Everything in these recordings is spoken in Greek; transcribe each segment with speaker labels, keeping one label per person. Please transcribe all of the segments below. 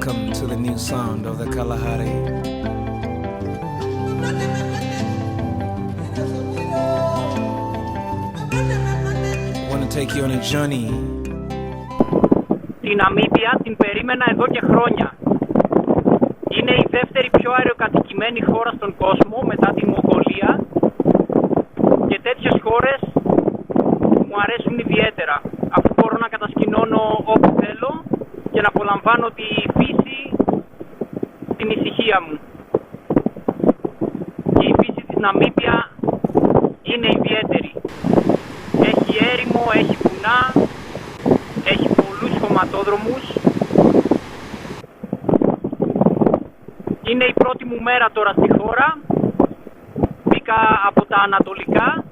Speaker 1: Welcome to the new sound of the Kalahari. I want to take you on a journey.
Speaker 2: Την Ναμίμπια την περίμενα εδώ και χρόνια. Είναι η δεύτερη πιο αεροκατοικημένη χώρα στον κόσμο μετά τη Μογγολία και τέτοιες χώρες μου αρέσουν ιδιαίτερα, αφού μπορώ να κατασκηνώνω όπου θέλω και να απολαμβάνω τη φύση, την ησυχία μου. Και η φύση της Ναμίμπια είναι ιδιαίτερη. Έχει έρημο, έχει βουνά, έχει πολλούς χωματόδρομους. Είναι η πρώτη μου μέρα τώρα στη χώρα. Μπήκα από τα ανατολικά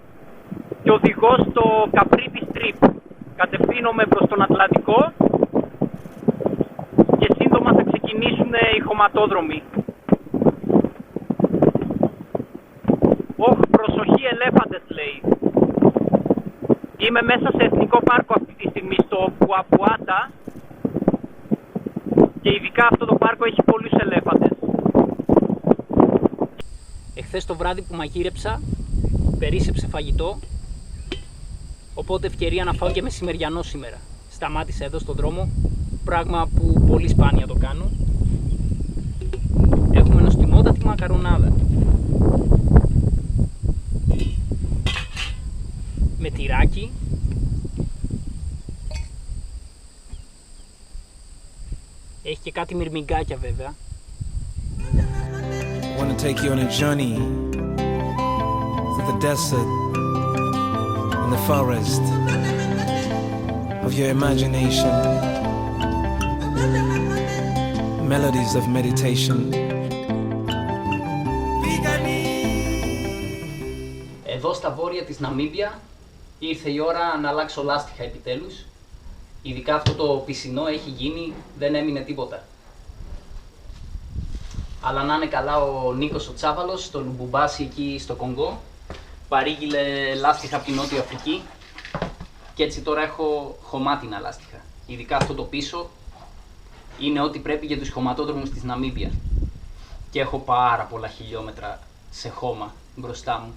Speaker 2: και οδηγώ στο Καπρίτι Strip. Κατευθύνομαι προς τον Ατλαντικό και σύντομα θα ξεκινήσουν οι χωματόδρομοι. Όχ, προσοχή ελέφαντες, λέει. Είμαι μέσα σε εθνικό πάρκο αυτή τη στιγμή, στο Πουαπουάτα, και ειδικά αυτό το πάρκο έχει πολλούς ελέφαντες. Εχθές το βράδυ που μαγείρεψα, περίσσεψε φαγητό, οπότε ευκαιρία να φάω και μεσημεριανό σήμερα. Σταμάτησα εδώ στον δρόμο, πράγμα που πολύ σπάνια το κάνω. Έχουμε νοστιμότατη μακαρονάδα με τυράκι, έχει και κάτι μυρμηγκάκια βέβαια.
Speaker 1: I want to take you on a journey through the desert and the forest of your imagination, melodies of meditation.
Speaker 2: Εδώ στα βόρεια της Ναμίμπια ήρθε η ώρα να αλλάξω λάστιχα επιτέλους. Ειδικά αυτό το πισινό έχει γίνει, δεν έμεινε τίποτα. Αλλά να είναι καλά, ο Νίκος ο Τσάβαλος στο Λουμπουμπάσι εκεί στο Κονγκό παρήγγειλε λάστιχα από την Νότια Αφρική και έτσι τώρα έχω χωμάτινα λάστιχα. Ειδικά αυτό το πίσω είναι ό,τι πρέπει για τους χωματόδρομους της Ναμίμπια και έχω πάρα πολλά χιλιόμετρα σε χώμα μπροστά μου.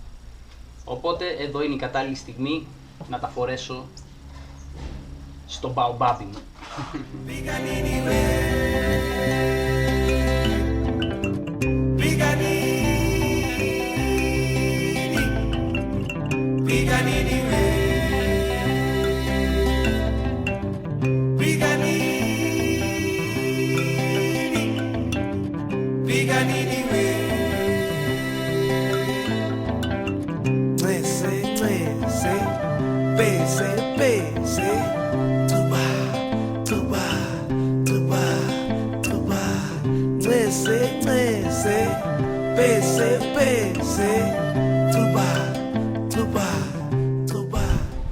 Speaker 2: Οπότε εδώ είναι η κατάλληλη στιγμή να τα φορέσω στο μπαουμπάμπι μου.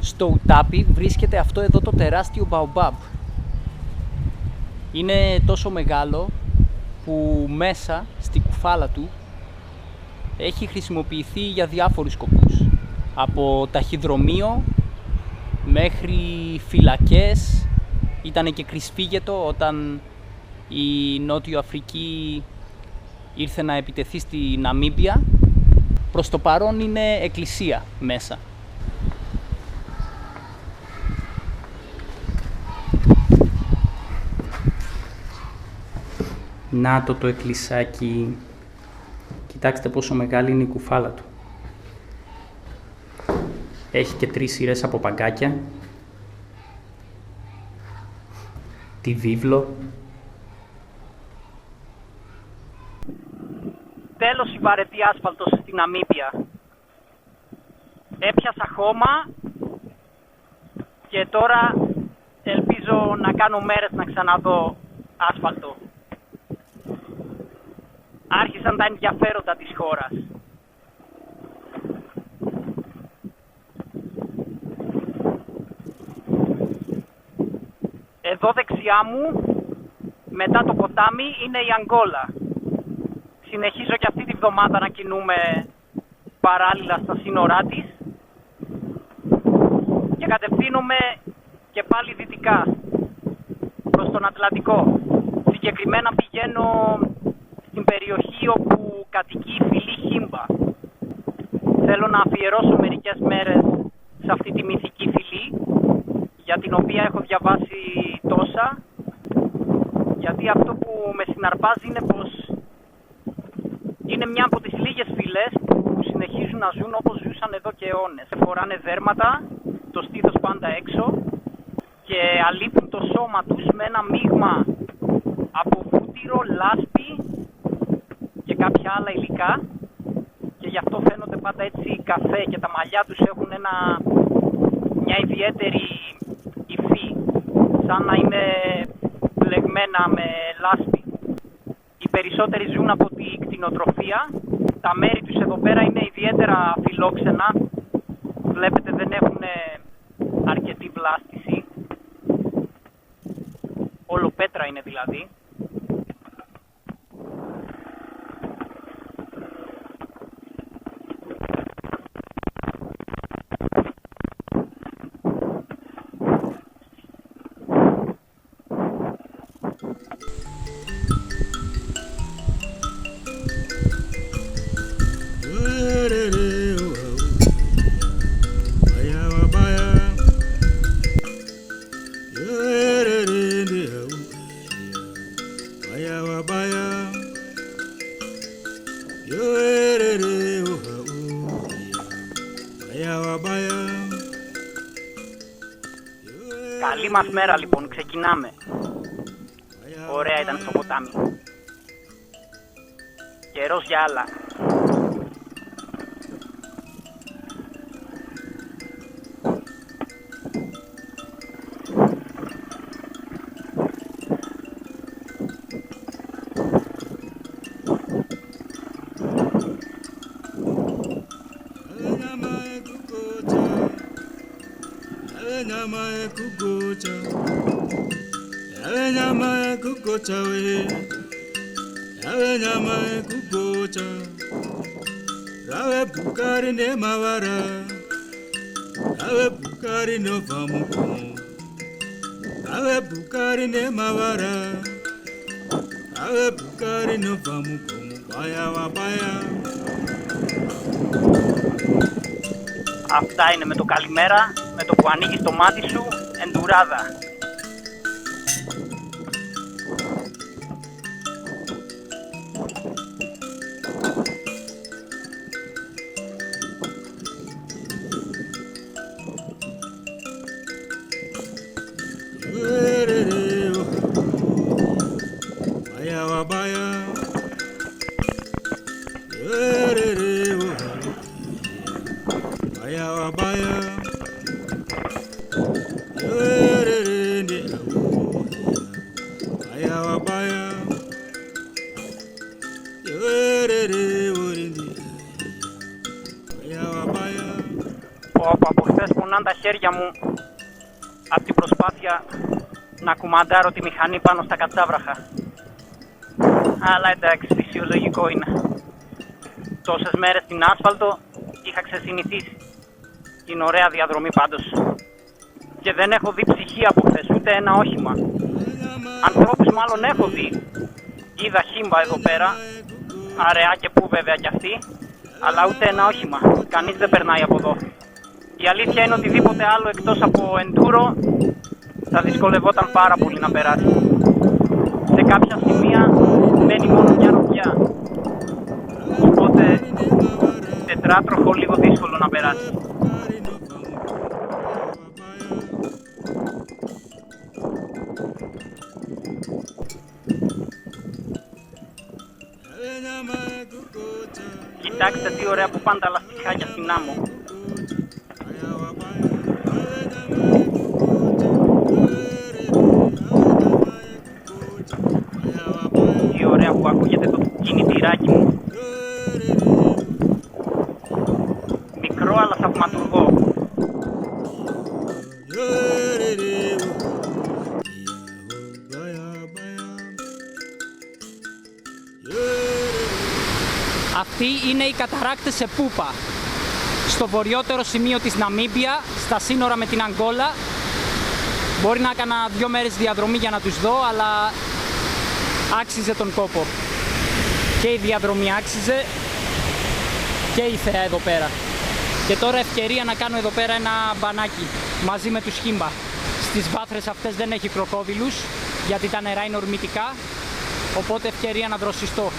Speaker 2: Στο Ουτάπι βρίσκεται αυτό εδώ το τεράστιο μπαουμπάμπ. Είναι τόσο μεγάλο που μέσα στη κουφάλα του έχει χρησιμοποιηθεί για διάφορους σκοπούς. Από ταχυδρομείο μέχρι φυλακές, ήταν και κρυσφύγετο όταν η Νότιο Αφρική ήρθε να επιτεθεί στη Ναμίμπια. Προς το παρόν είναι εκκλησία μέσα. Να το εκκλησάκι. Κοιτάξτε πόσο μεγάλη είναι η κουφάλα του. Έχει και 3 σειρές από παγκάκια. Τη βίβλο. Τέλος η βαρετή άσφαλτος στην Ναμίμπια. Έπιασα χώμα και τώρα ελπίζω να κάνω μέρες να ξαναδώ άσφαλτο. Άρχισαν τα ενδιαφέροντα της χώρας. Εδώ δεξιά μου, μετά το ποτάμι, είναι η Αγγόλα. Συνεχίζω και αυτή τη βδομάδα να κινούμε παράλληλα στα σύνορά της και κατευθύνομαι και πάλι δυτικά προς τον Ατλαντικό.
Speaker 3: Συγκεκριμένα πηγαίνω στην περιοχή όπου κατοικεί η φυλή Χίμπα. Θέλω να αφιερώσω μερικές μέρες σε αυτή τη μυθική φυλή, για την οποία έχω διαβάσει τόσα, γιατί αυτό που με συναρπάζει είναι πως είναι μια από τις λίγες φυλές που συνεχίζουν να ζουν όπως ζούσαν εδώ και αιώνες. Φοράνε δέρματα, το στήθος πάντα έξω και αλείπουν το σώμα τους με ένα μείγμα από βούτυρο, λάσπη και κάποια άλλα υλικά, και γι' αυτό φαίνονται πάντα έτσι καφέ και τα μαλλιά τους έχουν μια ιδιαίτερη υφή, σαν να είναι μπλεγμένα με λάσπη. Οι περισσότεροι ζουν από τη κτηνοτροφία. Τα μέρη τους εδώ πέρα είναι ιδιαίτερα φιλόξενα. Βλέπετε, δεν έχουν αρκετή βλάστηση. Όλο πέτρα είναι δηλαδή. Καλή μας μέρα λοιπόν, ξεκινάμε. Ωραία ήταν στο ποτάμι. Καιρός για άλλα. Αυτά είναι με το καλημέρα, με το που ανοίγεις το μάτι σου, εντουράδα. Από χθες πονάν τα χέρια μου από την προσπάθεια να κουμαντάρω τη μηχανή πάνω στα κατσάβραχα. Αλλά εντάξει, φυσιολογικό είναι. Τόσες μέρες στην άσφαλτο είχα ξεσυνηθίσει. Είναι ωραία διαδρομή πάντως. Και δεν έχω δει ψυχή από χθες, ούτε ένα όχημα. Ανθρώπους μάλλον έχω δει. Είδα Χίμπα εδώ πέρα, αραιά και πού βέβαια κι αυτή, αλλά ούτε ένα όχημα. Κανείς δεν περνάει από εδώ. Η αλήθεια είναι οτιδήποτε άλλο εκτός από εντούρο θα δυσκολευόταν πάρα πολύ να περάσει. Σε κάποια σημεία μένει μόνο μια ροδιά. Οπότε τετράτροχο λίγο δύσκολο να περάσει. Κοιτάξτε τι ωραία που πάνε τα λαστιχάκια στην άμμο. Τι ωραία που ακούγεται το κινητήράκι μου. Μικρό αλλά θαυματουργό.
Speaker 4: Αυτοί είναι οι καταράκτες σε Πούπα, στο βορειότερο σημείο της Ναμίμπια, στα σύνορα με την Αγγόλα. Μπορεί να έκανα 2 μέρες διαδρομή για να τους δω, αλλά άξιζε τον κόπο. Και η διαδρομή άξιζε και η θέα εδώ πέρα. Και τώρα ευκαιρία να κάνω εδώ πέρα ένα μπανάκι μαζί με τους Χίμπα. Στις βάθρες αυτές δεν έχει κροκόδιλους γιατί τα νερά είναι ορμητικά, οπότε ευκαιρία να δροσιστώ.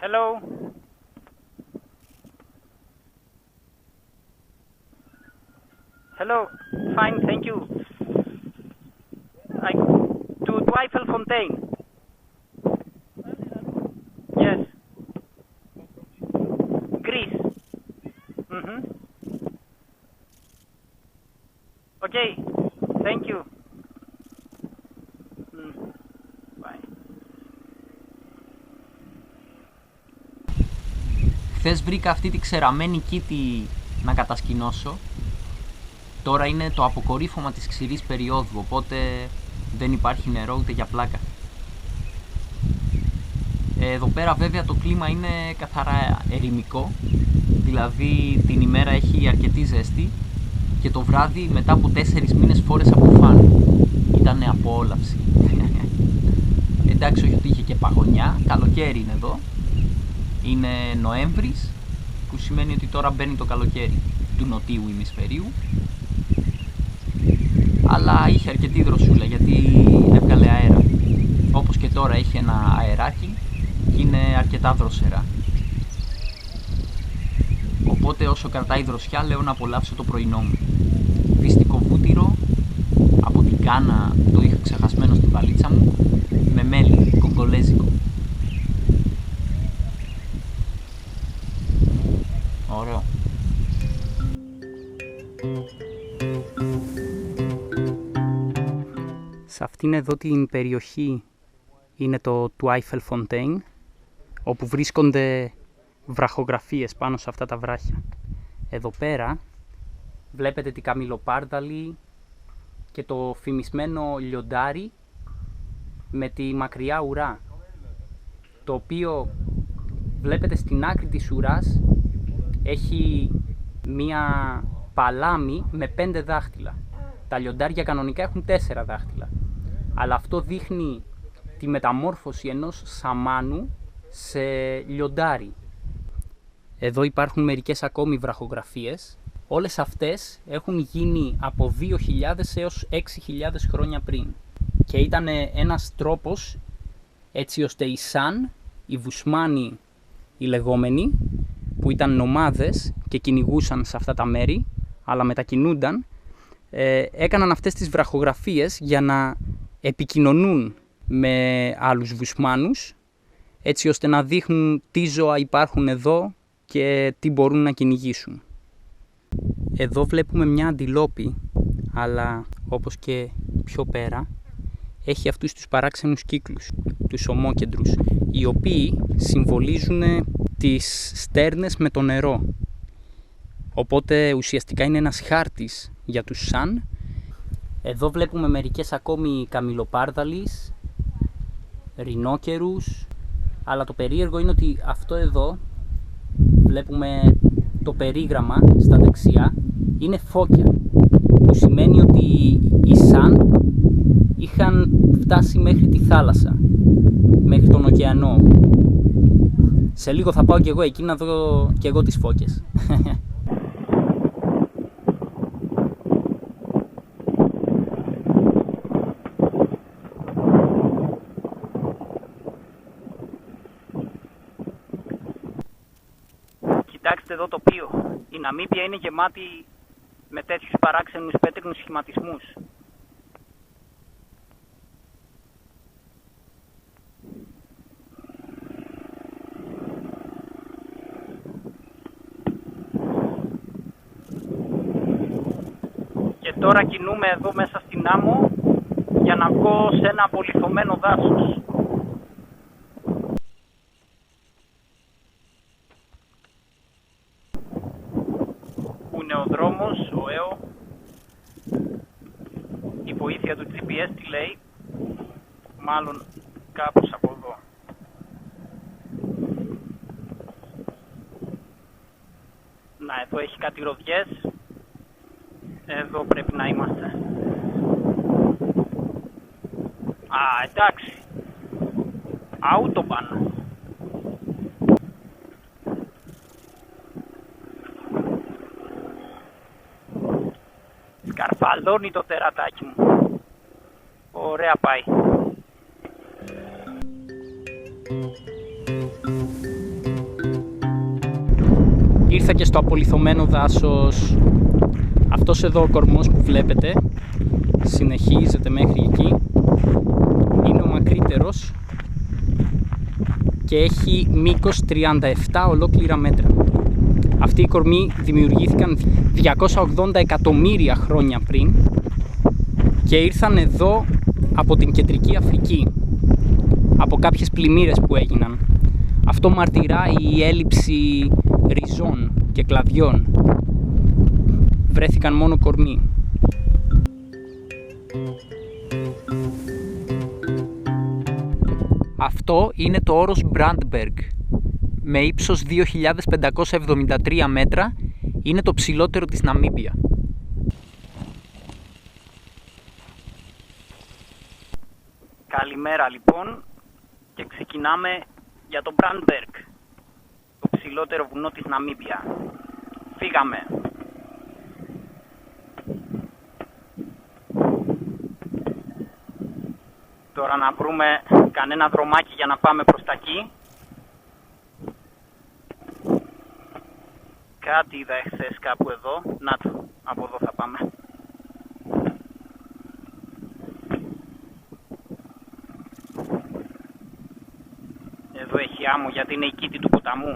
Speaker 3: Hello. Hello. Fine, thank you. To Eifelfontein. Yes. Greece. Okay. Thank you. Bye.
Speaker 2: Χθες βρήκα αυτή τη ξεραμένη κήτη να κατασκηνώσω. Τώρα είναι το αποκορύφωμα της ξηρής περίοδου, οπότε δεν υπάρχει νερό ούτε για πλάκα. Εδώ πέρα βέβαια το κλίμα είναι καθαρά ερημικό, δηλαδή την ημέρα έχει αρκετή ζέστη και το βράδυ μετά από 4 μήνες φόρεσα από φαν. Ήτανε απόλαυση. Εντάξει, όχι ότι είχε και παγωνιά, καλοκαίρι είναι εδώ. Είναι Νοέμβρης, που σημαίνει ότι τώρα μπαίνει το καλοκαίρι του νοτίου ημισφαιρίου. Αλλά είχε αρκετή δροσούλα γιατί έβγαλε αέρα. Όπως και τώρα έχει ένα αεράκι και είναι αρκετά δροσερά. Οπότε όσο κρατάει δροσιά λέω να απολαύσω το πρωινό μου. Φυστικό βούτυρο από την κάνα, το είχα ξεχασμένο στην βαλίτσα μου, με μέλι κογκολέζικο. Ωραίο.
Speaker 4: Σε αυτήν εδώ την περιοχή είναι το του Eifelfontein, όπου βρίσκονται βραχογραφίες πάνω σε αυτά τα βράχια. Εδώ πέρα βλέπετε την καμιλοπάρδαλη και το φημισμένο λιοντάρι με τη μακριά ουρά, το οποίο βλέπετε στην άκρη της ουράς έχει μία παλάμη με 5 δάχτυλα. Τα λιοντάρια κανονικά έχουν 4 δάχτυλα. Αλλά αυτό δείχνει τη μεταμόρφωση ενός σαμάνου σε λιοντάρι. Εδώ υπάρχουν μερικές ακόμη βραχογραφίες. Όλες αυτές έχουν γίνει από 2.000 έως 6.000 χρόνια πριν. Και ήταν ένας τρόπος έτσι ώστε οι Σαν, οι Βουσμάνοι οι λεγόμενοι, που ήταν νομάδες και κυνηγούσαν σε αυτά τα μέρη, αλλά μετακινούνταν, έκαναν αυτές τις βραχογραφίες για να επικοινωνούν με άλλους Βουσμάνους, έτσι ώστε να δείχνουν τι ζώα υπάρχουν εδώ και τι μπορούν να κυνηγήσουν. Εδώ βλέπουμε μια αντιλόπη, αλλά όπως και πιο πέρα, έχει αυτούς τους παράξενους κύκλους, τους ομόκεντρους, οι οποίοι συμβολίζουν τις στέρνες με το νερό. Οπότε ουσιαστικά είναι ένας χάρτης για τους Σαν. Εδώ βλέπουμε μερικές ακόμη καμιλοπάρδαλεις, ρινόκερους, αλλά το περίεργο είναι ότι αυτό εδώ, βλέπουμε το περίγραμμα στα δεξιά, είναι φώκια, που σημαίνει ότι οι Σαν είχαν φτάσει μέχρι τη θάλασσα μέχρι τον ωκεανό. Σε λίγο θα πάω κι εγώ εκεί να δω κι εγώ τις φώκες.
Speaker 3: Κοιτάξτε εδώ το τοπίο. Η Ναμίμπια είναι γεμάτη με τέτοιους παράξενους πέτρινους σχηματισμούς. Και τώρα κινούμε εδώ μέσα στην άμμο για να βγω σε ένα απολιθωμένο δάσος. Πού είναι ο δρόμος, ο ΕΟ, η βοήθεια του GPS τι λέει, μάλλον κάπως από εδώ. Να, εδώ έχει κάτι ροδιές. Εδώ πρέπει να είμαστε. Α, εντάξει. Autobahn. Σκαρφαλώνει το τερατάκι μου. Ωραία πάει.
Speaker 4: Ήρθα και στο απολιθωμένο δάσος. Αυτός εδώ ο κορμός που βλέπετε συνεχίζεται μέχρι εκεί. Είναι ο μακρύτερος και έχει μήκος 37 ολόκληρα μέτρα. Αυτοί οι κορμοί δημιουργήθηκαν 280 εκατομμύρια χρόνια πριν και ήρθαν εδώ από την Κεντρική Αφρική, από κάποιες πλημμύρες που έγιναν. Αυτό μαρτυράει η έλλειψη ριζών και κλαδιών. Βρέθηκαν μόνο κορμοί. Αυτό είναι το όρος Brandberg. Με ύψος 2.573 μέτρα, είναι το ψηλότερο της Ναμίμπια.
Speaker 3: Καλημέρα λοιπόν και ξεκινάμε για το Brandberg, το ψηλότερο βουνό της Ναμίμπια. Φύγαμε. Τώρα να βρούμε κανένα δρομάκι για να πάμε προς τα εκεί. Κάτι είδα εχθές κάπου εδώ. Να το, από εδώ θα πάμε. Εδώ έχει άμμο γιατί είναι η κήτη του ποταμού.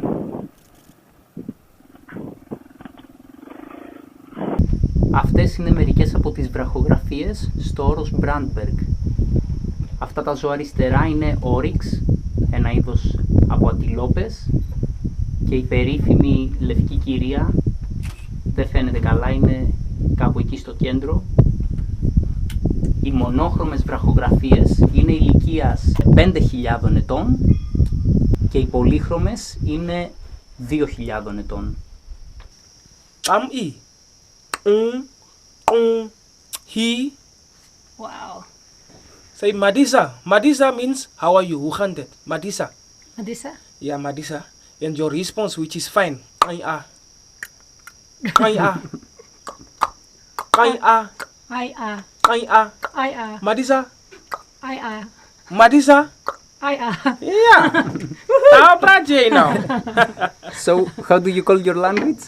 Speaker 4: Αυτές είναι μερικές από τις βραχογραφίες στο όρος Brandberg. Αυτά τα ζώα αριστερά είναι όριξ, ένα είδος από αντιλόπες, και η περίφημη λευκή κυρία, δεν φαίνεται καλά, είναι κάπου εκεί στο κέντρο. Οι μονόχρωμες βραχογραφίες είναι ηλικίας 5.000 ετών και οι πολύχρωμες είναι 2.000 ετών.
Speaker 1: Am-i. He.
Speaker 5: Wow.
Speaker 1: Say Madisa. Madisa means how are you? Who hunted? Madisa.
Speaker 5: Madisa?
Speaker 1: Yeah, Madisa. And your response, which is fine. Ai-a. Ai-a. Ai-a.
Speaker 5: Ai-a.
Speaker 1: Ai-a.
Speaker 5: Ai-a.
Speaker 1: Madisa.
Speaker 5: Ai-a.
Speaker 1: Madisa.
Speaker 5: Ai-a.
Speaker 1: Yeah. Tao praje now.
Speaker 4: So, how do you call your language?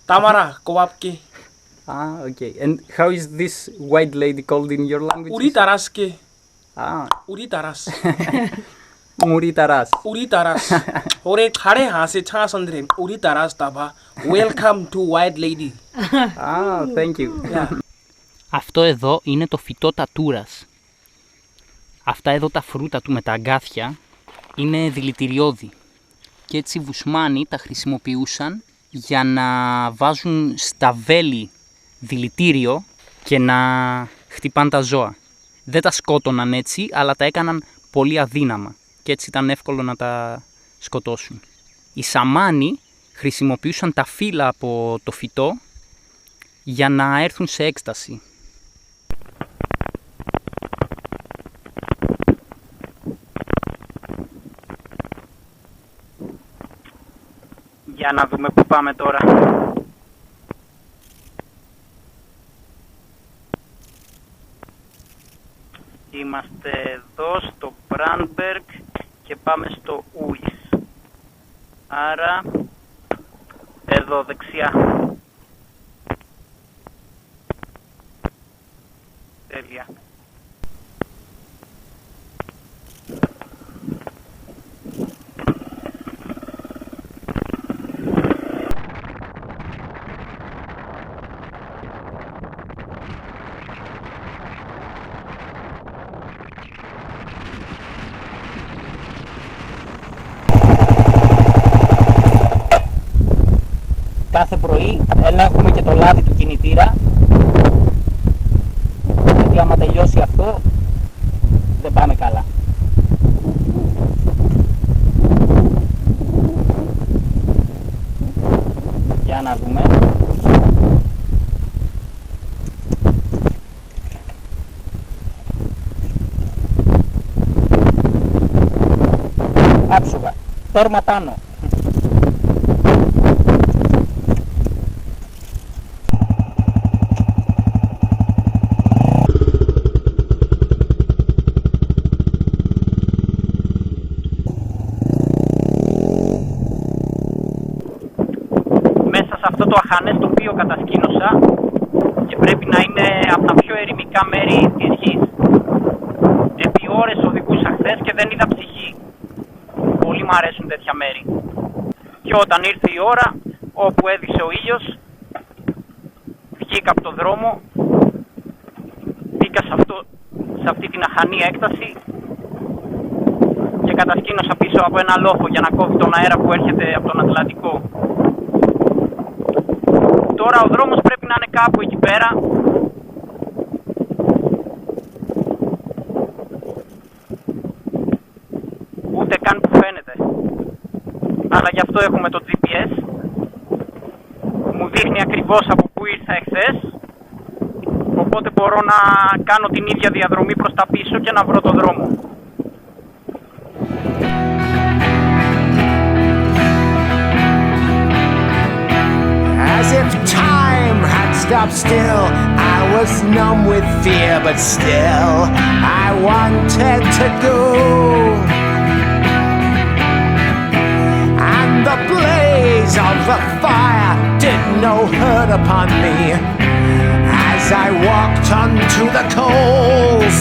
Speaker 1: Tamara, kowapke.
Speaker 4: Ah, okay. And how is this white lady called in your language?
Speaker 1: Uri taraske.
Speaker 4: Ah,
Speaker 1: Uri taras.
Speaker 4: Muri Taras.
Speaker 1: Uri taras. Ore khare hase cha sandre. Uri taras taba. Welcome to White Lady.
Speaker 4: Ah, thank you.
Speaker 1: Yeah.
Speaker 4: Αυτό εδώ είναι το φυτό τατούρας. Αυτά εδώ τα φρούτα του με τα αγκάθια είναι δηλητηριώδη. Και έτσι οι Βουσμάνοι τα χρησιμοποιούσαν για να βάζουν στα βέλη δηλητήριο και να χτυπάν τα ζώα. Δεν τα σκότωναν έτσι, αλλά τα έκαναν πολύ αδύναμα και έτσι ήταν εύκολο να τα σκοτώσουν. Οι Σαμάνοι χρησιμοποιούσαν τα φύλλα από το φυτό για να έρθουν σε έκσταση.
Speaker 3: Για να δούμε που πάμε τώρα. Είμαστε εδώ στο Μπραντμπεργκ και πάμε στο Ουις. Άρα, εδώ δεξιά. Τέλεια.
Speaker 4: Κάθε πρωί ελέγχουμε και το λάδι του κινητήρα, γιατί άμα τελειώσει αυτό δεν πάμε καλά. Για να δούμε. Άψογα, τόρμα πάνω.
Speaker 3: Αυτό το αχανές το οποίο κατασκήνωσα και πρέπει να είναι από τα πιο ερημικά μέρη της γης. Επί ώρες οδηγούσα χθες και δεν είδα ψυχή. Πολύ μου αρέσουν τέτοια μέρη. Και όταν ήρθε η ώρα όπου έδειξε ο ήλιος, βγήκα από το δρόμο, μπήκα σε αυτή την αχανή έκταση και κατασκήνωσα πίσω από ένα λόφο για να κόβει τον αέρα που έρχεται από τον Ατλαντικό. Τώρα ο δρόμος πρέπει να είναι κάπου εκεί πέρα. Ούτε καν που φαίνεται. Αλλά γι' αυτό έχουμε το GPS. Μου δείχνει ακριβώς από πού ήρθα εχθές. Οπότε μπορώ να κάνω την ίδια διαδρομή προς τα πίσω και να βρω το δρόμο.
Speaker 6: As if time had stopped still, I was numb with fear, but still I wanted to go. And the blaze of the fire did no hurt upon me as I walked onto the coals.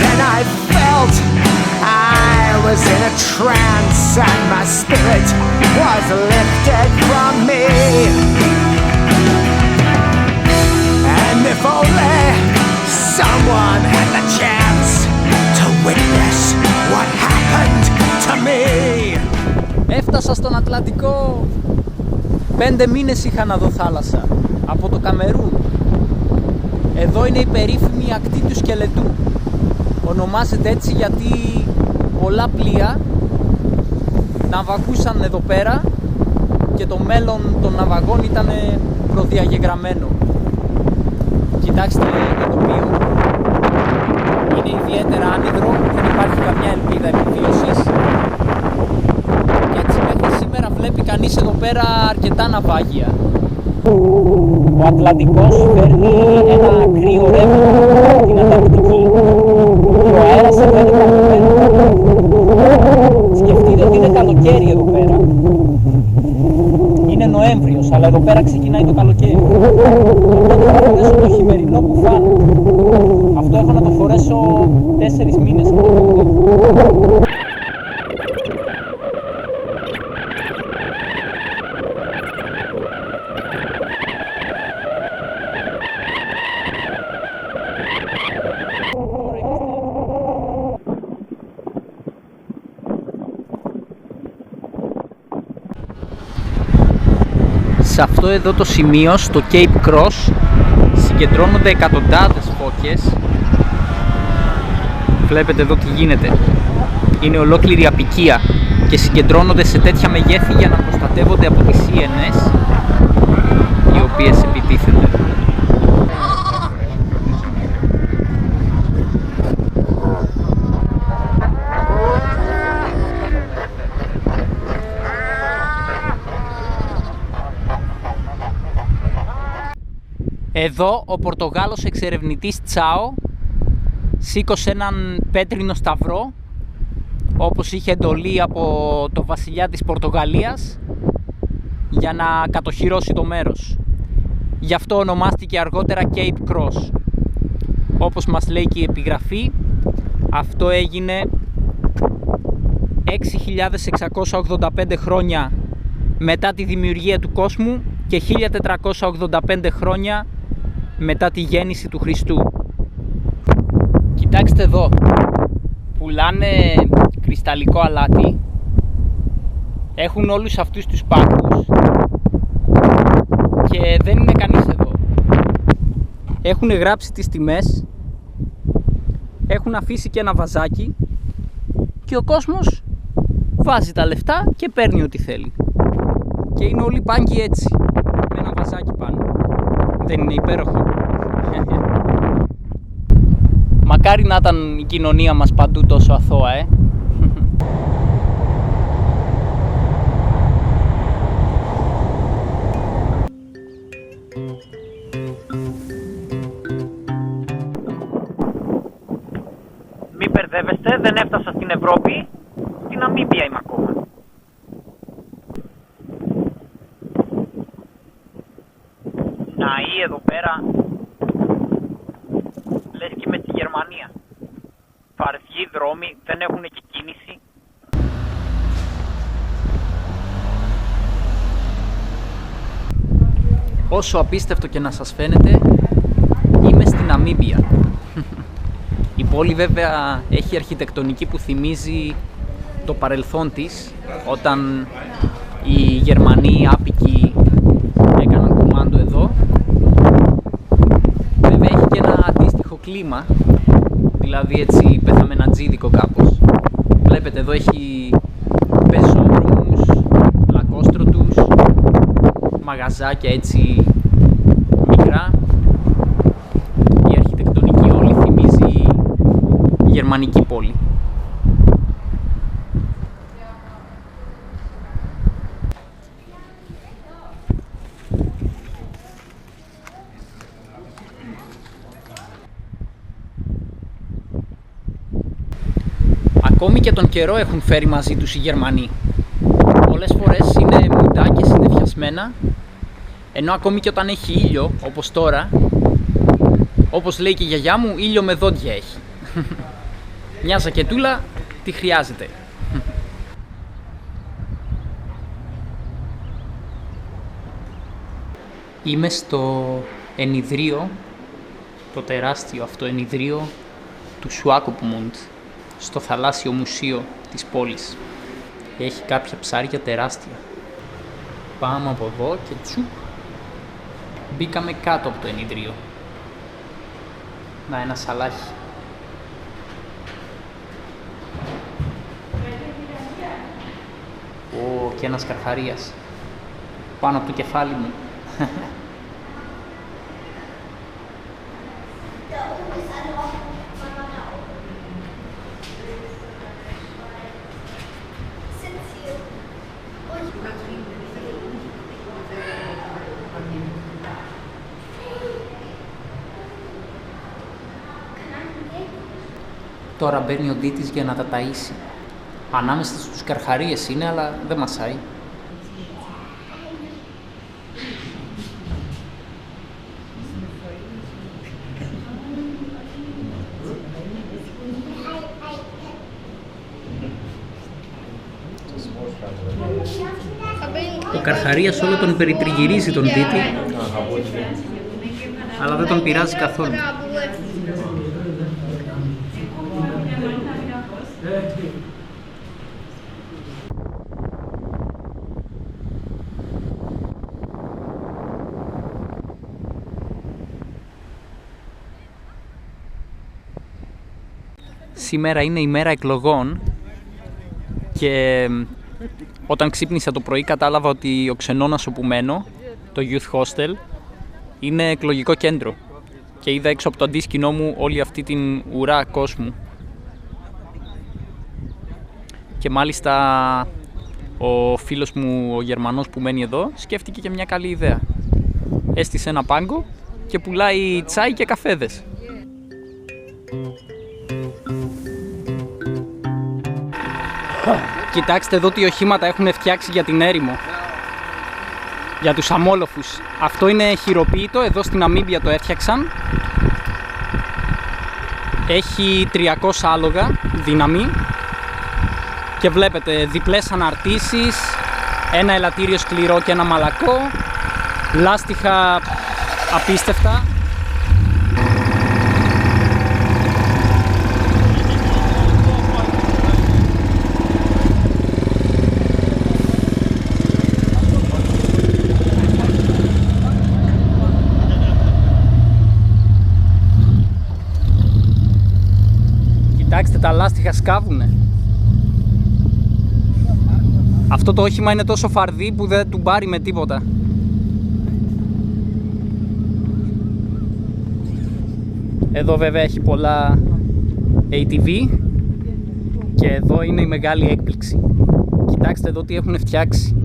Speaker 6: Then I felt I was in a trance and my spirit was lifted from me. And if only someone had the chance to witness what happened to me.
Speaker 4: Έφτασα στον Ατλαντικό. 5 μήνες είχα να δω θάλασσα. Από το Καμερούν. Εδώ είναι η περίφημη ακτή του σκελετού. Ονομάζεται έτσι γιατί πολλά πλοία ναυαγούσαν εδώ πέρα και το μέλλον των ναυαγών ήταν προδιαγεγραμμένο. Κοιτάξτε το τοπίο. Είναι ιδιαίτερα άνυδρο, δεν υπάρχει καμιά ελπίδα επιβίωσης. Και έτσι μέχρι σήμερα βλέπει κανείς εδώ πέρα αρκετά ναυάγια. Ο Ατλαντικός φέρνει ένα κρύο ρεύμα από την Ανταρκτική και ο αέρας συμβαίνει παραπάνω. Σκεφτείτε ότι είναι καλοκαίρι εδώ πέρα. Είναι Νοέμβριος, αλλά εδώ πέρα ξεκινάει το καλοκαίρι. Οπότε θα φορέσω το χειμερινό μπουφάν. Αυτό έχω να το φορέσω 4 μήνες. Σε αυτό εδώ το σημείο, στο Cape Cross, συγκεντρώνονται εκατοντάδες φώκες. Βλέπετε εδώ τι γίνεται. Είναι ολόκληρη απικία και συγκεντρώνονται σε τέτοια μεγέθη για να προστατεύονται από τις CNS, οι οποίες επιτίθενται. Εδώ ο Πορτογάλος εξερευνητής Τσάο σήκωσε έναν πέτρινο σταυρό, όπως είχε εντολή από το βασιλιά της Πορτογαλίας, για να κατοχυρώσει το μέρος. Γι' αυτό ονομάστηκε αργότερα Cape Cross. Όπως μας λέει και η επιγραφή, αυτό έγινε 6.685 χρόνια μετά τη δημιουργία του κόσμου και 1.485 χρόνια μετά τη γέννηση του Χριστού. Κοιτάξτε εδώ, πουλάνε κρυσταλλικό αλάτι, έχουν όλους αυτούς τους πάγκους και δεν είναι κανείς εδώ. Έχουν γράψει τις τιμές, έχουν αφήσει και ένα βαζάκι και ο κόσμος βάζει τα λεφτά και παίρνει ό,τι θέλει. Και είναι όλοι πάγκοι έτσι, με ένα βαζάκι πάνω. Δεν είναι υπέροχο? Μακάρι να ήταν η κοινωνία μας παντού τόσο αθώα,
Speaker 3: Μην μπερδεύεστε, δεν έφτασα στην Ευρώπη, στην Ναμίμπια είμαι ακόμα. Ναοί εδώ πέρα, λες και με τη Γερμανία. Φαρδιοί δρόμοι, δεν έχουν και κίνηση.
Speaker 4: Όσο απίστευτο και να σας φαίνεται, είμαι στην Ναμίμπια. Η πόλη βέβαια έχει αρχιτεκτονική που θυμίζει το παρελθόν της, όταν οι Γερμανοί άπικοι έκαναν κουμάντο εδώ. Βέβαια έχει και ένα αντίστοιχο κλίμα, δηλαδή έτσι πεθαμενατζίδικο κάπως. Βλέπετε εδώ έχει πεζόδρομους, λακκόστρωτους, μαγαζάκια έτσι μικρά. Η αρχιτεκτονική όλη θυμίζει γερμανική πόλη. Ακόμη και τον καιρό έχουν φέρει μαζί τους οι Γερμανοί. Πολλές φορές είναι μουντά και συννεφιασμένα, ενώ ακόμη και όταν έχει ήλιο, όπως τώρα, όπως λέει και η γιαγιά μου, ήλιο με δόντια έχει. Μια ζακετούλα τη χρειάζεται. Είμαι στο ενιδρίο, το τεράστιο αυτό ενιδρίο του Σουάκοπμουντ, στο θαλάσσιο μουσείο της πόλης. Έχει κάποια ψάρια τεράστια. Πάμε από εδώ και τσου, μπήκαμε κάτω από το ενιδρίο. Να, ένα σαλάχι. Ω, και ένας καρχαρίας πάνω από το κεφάλι μου. Τώρα μπαίνει ο Ντίτης για να τα ταΐσει. Ανάμεσα στους καρχαρίες είναι, αλλά δεν μασάει. Ο καρχαρίας όλο τον περιτριγυρίζει τον Ντίτη, αλλά δεν τον πειράζει καθόλου. Σήμερα είναι η μέρα εκλογών και όταν ξύπνησα το πρωί κατάλαβα ότι ο ξενώνας όπου μένω, το Youth Hostel, είναι εκλογικό κέντρο και είδα έξω από το αντίσκηνό μου όλη αυτή την ουρά κόσμου. Και μάλιστα ο φίλος μου, ο Γερμανός που μένει εδώ, σκέφτηκε και μια καλή ιδέα. Έστησε ένα πάγκο και πουλάει τσάι και καφέδες. Κοιτάξτε εδώ τι οχήματα έχουν φτιάξει για την έρημο. Για τους αμόλοφους. Αυτό είναι χειροποίητο, εδώ στην Ναμίμπια το έφτιαξαν. Έχει 300 άλογα δύναμη. Και βλέπετε διπλές αναρτήσεις, ένα ελαττήριο σκληρό και ένα μαλακό, λάστιχα απίστευτα. Κοιτάξτε, τα λάστιχα σκάβουνε. Αυτό το όχημα είναι τόσο φαρδί που δεν του πάρει με τίποτα. Εδώ βέβαια έχει πολλά ATV και εδώ είναι η μεγάλη έκπληξη. Κοιτάξτε εδώ τι έχουν φτιάξει.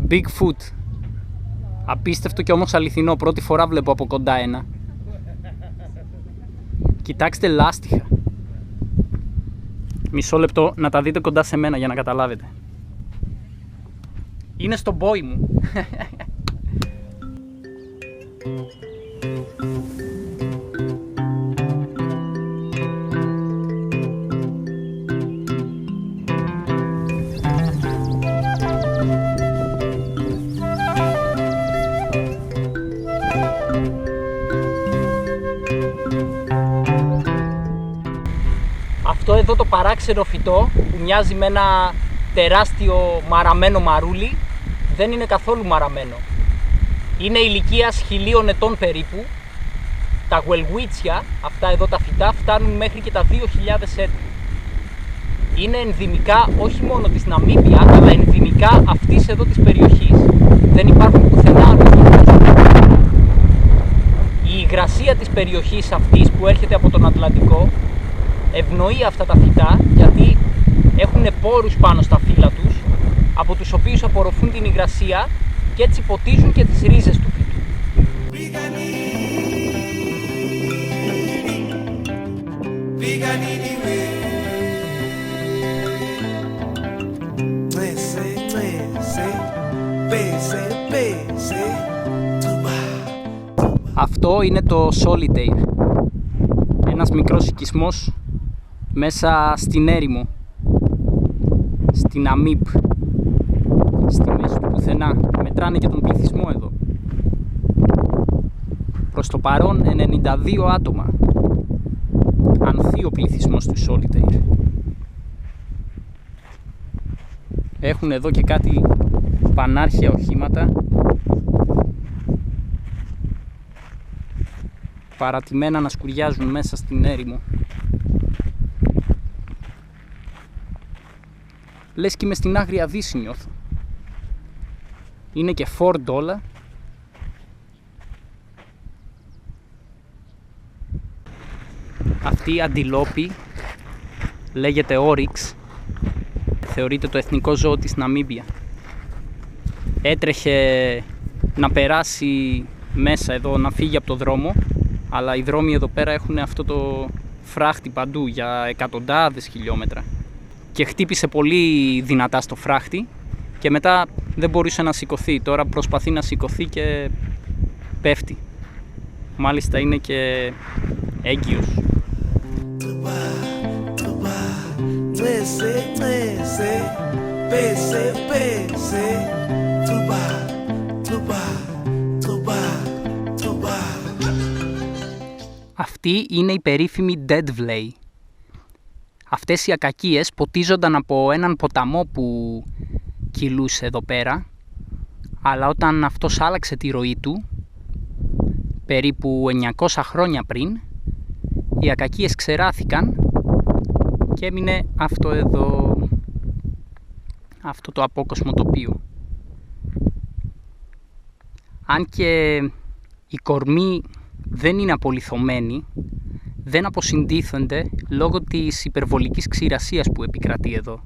Speaker 4: Bigfoot. Απίστευτο και όμως αληθινό. Πρώτη φορά βλέπω από κοντά ένα. Κοιτάξτε λάστιχα. Μισό λεπτό να τα δείτε κοντά σε μένα για να καταλάβετε. Είναι στο μπόι μου. Αυτό εδώ το παράξενο φυτό που μοιάζει με ένα τεράστιο μαραμένο μαρούλι δεν είναι καθόλου μαραμένο. Είναι ηλικίας 1000 ετών περίπου. Τα γουελγουίτσια, αυτά εδώ τα φυτά, φτάνουν μέχρι και τα 2000 έτη. Είναι ενδυμικά όχι μόνο της Ναμίμπια, αλλά ενδυμικά αυτής εδώ της περιοχής. Δεν υπάρχουν πουθενά άλλο στον κόσμο. Η υγρασία της περιοχής αυτής που έρχεται από τον Ατλαντικό ευνοεί αυτά τα φυτά γιατί έχουν πόρους πάνω στα φύλλα τους, από τους οποίους απορροφούν την υγρασία και έτσι ποτίζουν και τις ρίζες του φυτού. Αυτό είναι το Solitaire, ένας μικρός οικισμός μέσα στην έρημο, στην Ναμίμπ, στη μέση του πουθενά. Μετράνε και τον πληθυσμό εδώ. Προς το παρόν 92 άτομα. Ανθεί ο πληθυσμός του Solitaire. Έχουν εδώ και κάτι πανάρχια οχήματα, παρατημένα να σκουριάζουν μέσα στην έρημο. Λες και είμαι στην Άγρια Δύση νιώθω. Είναι και $4. Αυτή η αντιλόπη λέγεται Oryx. Θεωρείται το εθνικό ζώο της Ναμίμπια. Έτρεχε να περάσει μέσα εδώ, να φύγει από το δρόμο, αλλά οι δρόμοι εδώ πέρα έχουν αυτό το φράχτη παντού για εκατοντάδες χιλιόμετρα. Και χτύπησε πολύ δυνατά στο φράχτη και μετά δεν μπορούσε να σηκωθεί. Τώρα προσπαθεί να σηκωθεί και πέφτει. Μάλιστα είναι και έγκυος. Αυτή είναι η περίφημη Dead Vley. Αυτές οι ακακίες ποτίζονταν από έναν ποταμό που κυλούσε εδώ πέρα, αλλά όταν αυτός άλλαξε τη ροή του, περίπου 900 χρόνια πριν, οι ακακίες ξεράθηκαν και έμεινε αυτό εδώ, αυτό το απόκοσμο τοπίο. Αν και οι κορμοί δεν είναι απολιθωμένοι, δεν αποσυντίθενται λόγω της υπερβολικής ξηρασίας που επικρατεί εδώ.